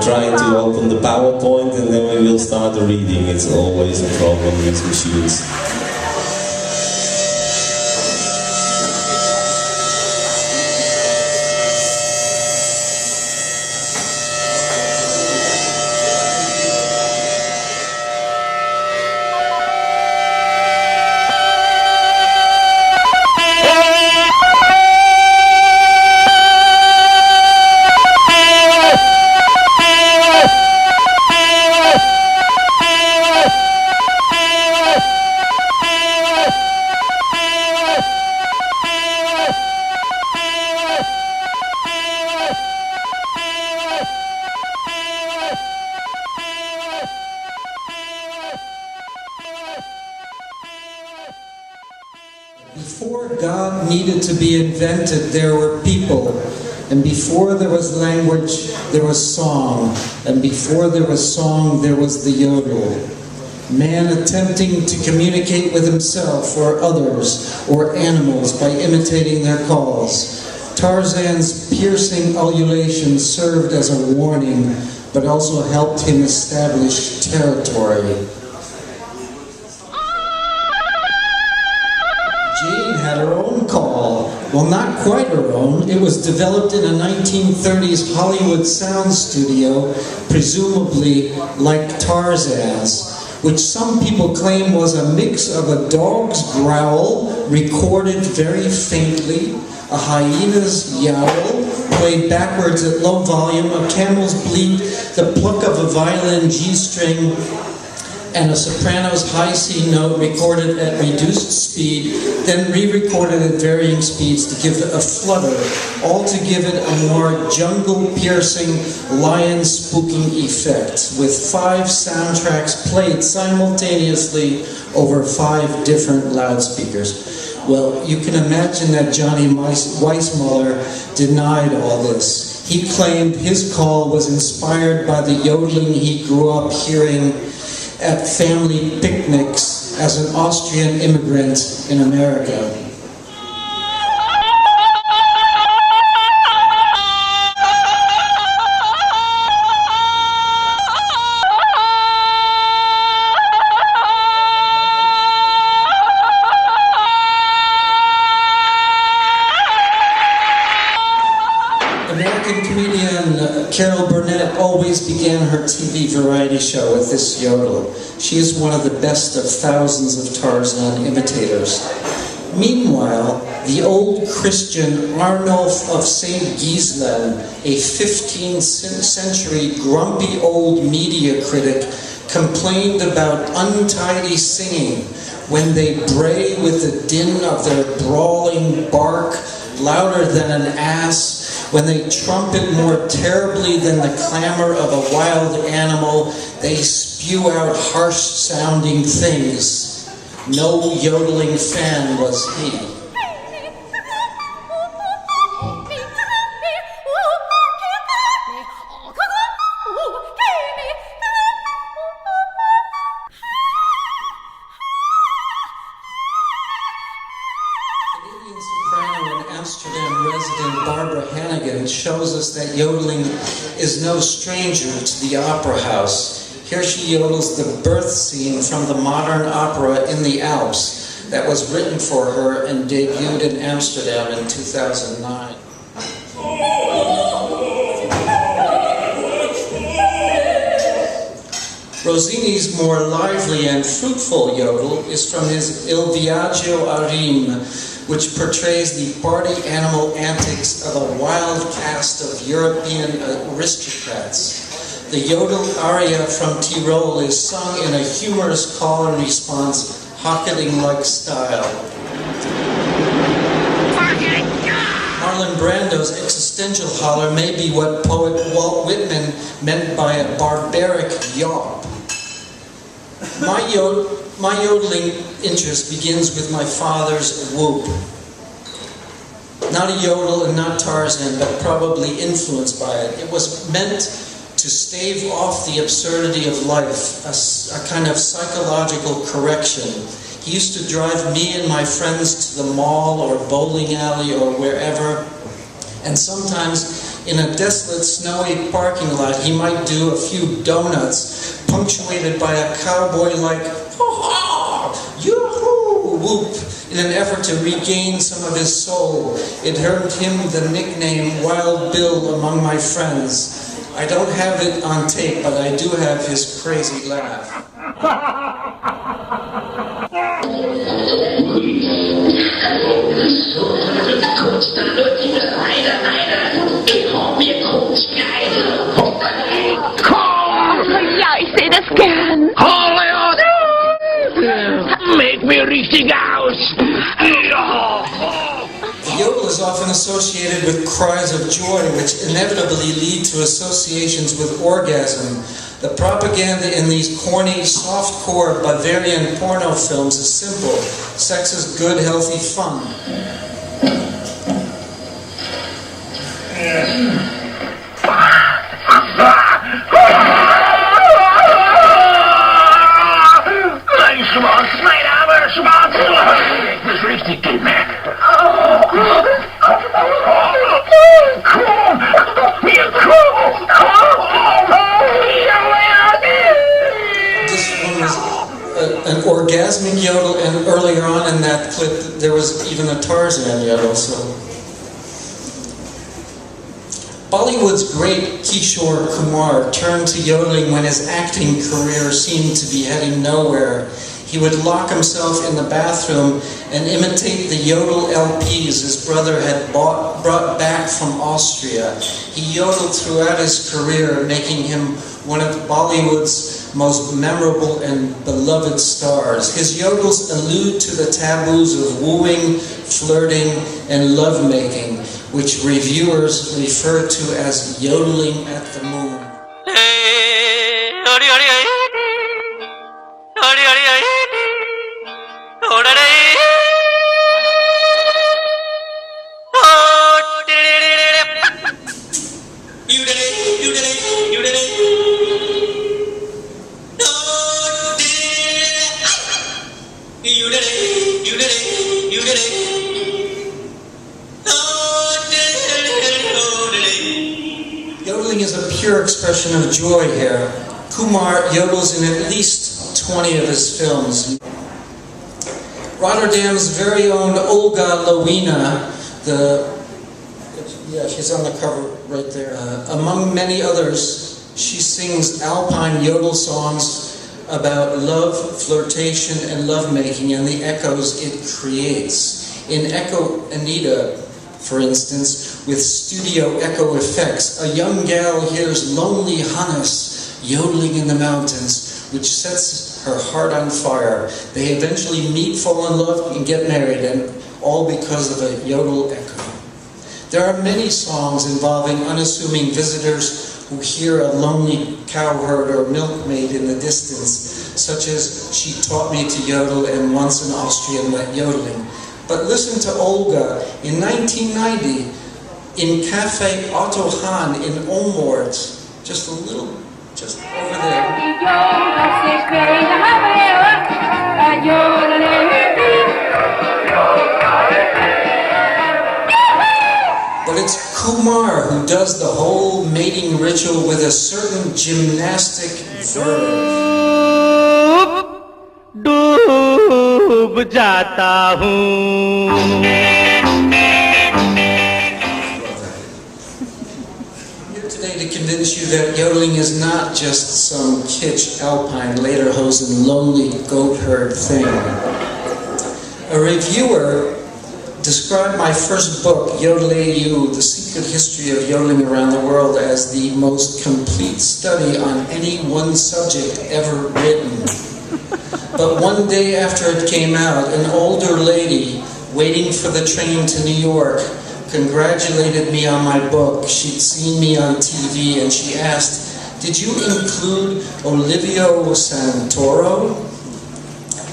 trying to open the PowerPoint, and then we will start the reading. It's always a problem with machines. Before God needed to be invented, there were people. And before there was language, there was song. And before there was song, there was the yodel. Man attempting to communicate with himself or others or animals by imitating their calls. Tarzan's piercing ululation served as a warning, but also helped him establish territory. Had her own call. Well, not quite her own. It was developed in a 1930s Hollywood sound studio, presumably like Tarzan's, which some people claim was a mix of a dog's growl, recorded very faintly, a hyena's yowl, played backwards at low volume, a camel's bleat, the pluck of a violin G-string, and a soprano's high C note recorded at reduced speed, then re-recorded at varying speeds to give it a flutter, all to give it a more jungle-piercing, lion-spooking effect, with 5 soundtracks played simultaneously over 5 different loudspeakers. Well, you can imagine that Johnny Weissmuller denied all this. He claimed his call was inspired by the yodeling he grew up hearing at family picnics as an Austrian immigrant in America. American comedian Carol Burnett always began her TV variety show with this yodel. She is one of the best of thousands of Tarzan imitators. Meanwhile, the old Christian Arnulf of St. Gislen, a 15th century grumpy old media critic, complained about untidy singing when they bray with the din of their brawling bark, louder than an ass, when they trumpet more terribly than the clamor of a wild animal, they spew out harsh-sounding things. No yodeling fan was he. Amsterdam resident Barbara Hannigan shows us that yodeling is no stranger to the opera house. Here she yodels the birth scene from the modern opera In the Alps that was written for her and debuted in Amsterdam in 2009. Rossini's more lively and fruitful yodel is from his Il Viaggio a Rime, which portrays the party animal antics of a wild cast of European aristocrats. The yodel aria from Tyrol is sung in a humorous call and response, hocketing-like style. Marlon Brando's existential holler may be what poet Walt Whitman meant by a barbaric yawp. My yodeling interest begins with my father's whoop. Not a yodel and not Tarzan, but probably influenced by it. It was meant to stave off the absurdity of life, a kind of psychological correction. He used to drive me and my friends to the mall or bowling alley or wherever, and sometimes In a desolate, snowy parking lot, he might do a few donuts, punctuated by a cowboy-like "ha-ha, yoo-hoo" whoop, in an effort to regain some of his soul. It earned him the nickname Wild Bill among my friends. I don't have it on tape, but I do have his crazy laugh. Make me richtig aus! The yodel is often associated with cries of joy, which inevitably lead to associations with orgasm. The propaganda in these corny, softcore Bavarian porno films is simple. Sex is good, healthy fun. An orgasmic yodel, and earlier on in that clip there was even a Tarzan yodel. So Bollywood's great Kishore Kumar turned to yodeling when his acting career seemed to be heading nowhere. He would lock himself in the bathroom and imitate the yodel LPs his brother had brought back from Austria. He yodeled throughout his career, making him one of Bollywood's most memorable and beloved stars. His yodels allude to the taboos of wooing, flirting, and lovemaking, which reviewers refer to as yodeling at the moon. Yodeling is a pure expression of joy here. Kumar yodels in at least 20 of his films. Rotterdam's very own Olga Lowina, she's on the cover right there. Among many others, she sings alpine yodel songs about love, flirtation, and lovemaking, and the echoes it creates. In Echo Anita, for instance, with studio echo effects, a young gal hears lonely Hannes yodeling in the mountains, which sets her heart on fire. They eventually meet, fall in love, and get married, and all because of a yodel echo. There are many songs involving unassuming visitors who hear a lonely cowherd or milkmaid in the distance, such as She Taught Me to Yodel and Once an Austrian Went Yodeling. But listen to Olga in 1990 in Café Otto Hahn in Olmort, just over there. But it's Kumar who does the whole mating ritual with a certain gymnastic verve. डूब जाता हूँ Today to convince you that yodeling is not just some kitsch alpine lederhosen lonely goat herd thing. A reviewer described my first book, Yodeling, The Secret History of Yodeling Around the World, as the most complete study on any one subject ever written. But one day after it came out, an older lady waiting for the train to New York congratulated me on my book. She'd seen me on TV and she asked, "Did you include Olivio Santoro?"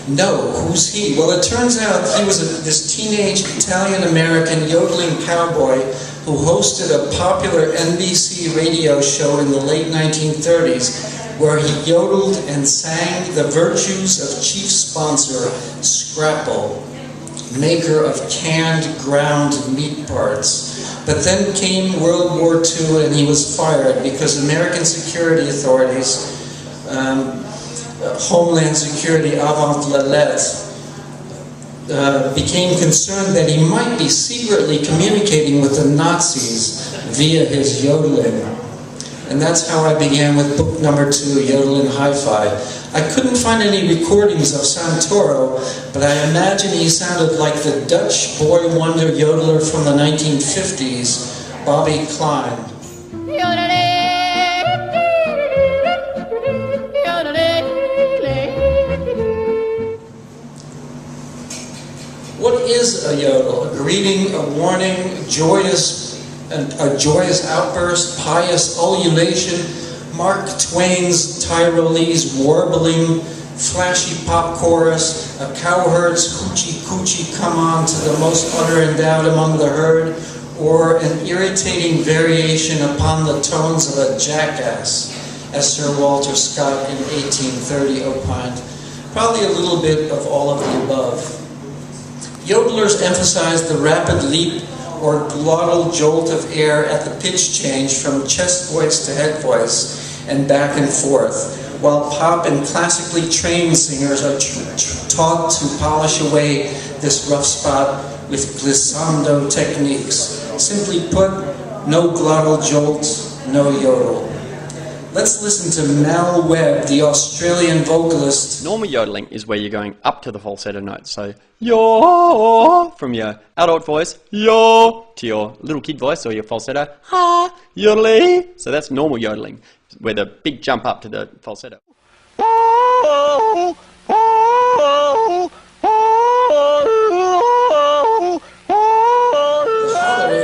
"No, who's he?" Well, it turns out he was this teenage Italian-American yodeling cowboy who hosted a popular NBC radio show in the late 1930s where he yodeled and sang the virtues of chief sponsor Scrapple, maker of canned ground meat parts. But then came World War II and he was fired because American security authorities, Homeland Security avant la lettre, became concerned that he might be secretly communicating with the Nazis via his yodeling. And that's how I began with book number 2, Opera HiFi. I couldn't find any recordings of Santoro, but I imagine he sounded like the Dutch boy wonder yodeler from the 1950s, Bobby Klein. What is a yodel? A greeting, a warning, a joyous outburst, pious ululation, Mark Twain's Tyrolese warbling, flashy pop chorus, a cowherd's coochie coochie come on to the most utter and doubt among the herd, or an irritating variation upon the tones of a jackass, as Sir Walter Scott in 1830 opined. Probably a little bit of all of the above. Yodelers emphasize the rapid leap or glottal jolt of air at the pitch change from chest voice to head voice and back and forth, while pop and classically trained singers are taught to polish away this rough spot with glissando techniques. Simply put, no glottal jolt, no yodel. Let's listen to Mal Webb, the Australian vocalist. Normal yodeling is where you're going up to the falsetto notes. So, yo, from your adult voice, yo, to your little kid voice or your falsetto, ha, yodeling. So that's normal yodeling, where the big jump up to the falsetto.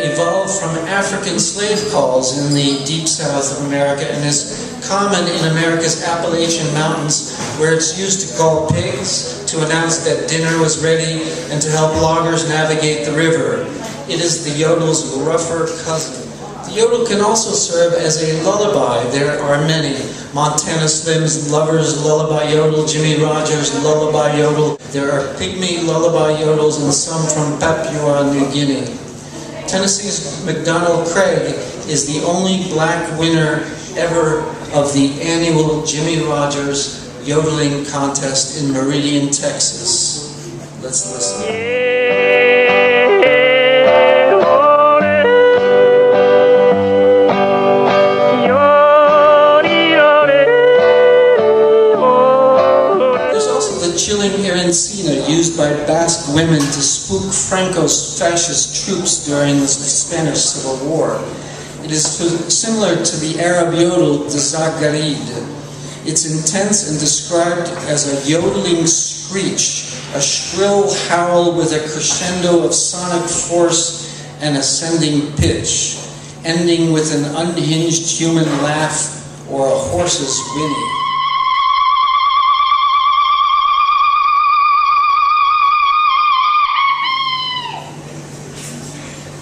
Evolved from African slave calls in the deep south of America and is common in America's Appalachian Mountains, where it's used to call pigs, to announce that dinner was ready, and to help loggers navigate the river. It is the yodel's rougher cousin. The yodel can also serve as a lullaby. There are many. Montana Slim's Lover's Lullaby Yodel, Jimmy Rogers' Lullaby Yodel. There are pygmy lullaby yodels and some from Papua New Guinea. Tennessee's McDonald Craig is the only black winner ever of the annual Jimmy Rogers Yodeling Contest in Meridian, Texas. Let's listen. Chilling Irancina, used by Basque women to spook Franco's fascist troops during the Spanish Civil War. It is similar to the Arab yodel, the Zagharid. It's intense and described as a yodeling screech, a shrill howl with a crescendo of sonic force and ascending pitch, ending with an unhinged human laugh or a horse's whinny.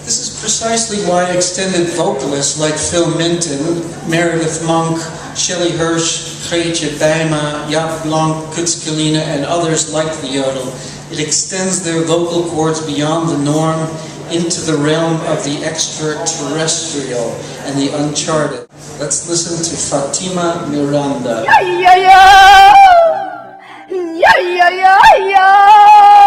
This is precisely why extended vocalists like Phil Minton, Meredith Monk, Shelley Hirsch, Greetje Bijma, Jaap Blanc, Kutskelina, and others like the yodel. It extends their vocal cords beyond the norm into the realm of the extraterrestrial and the uncharted. Let's listen to Fatima Miranda. Yeah, yeah, yeah. Yeah, yeah, yeah, yeah.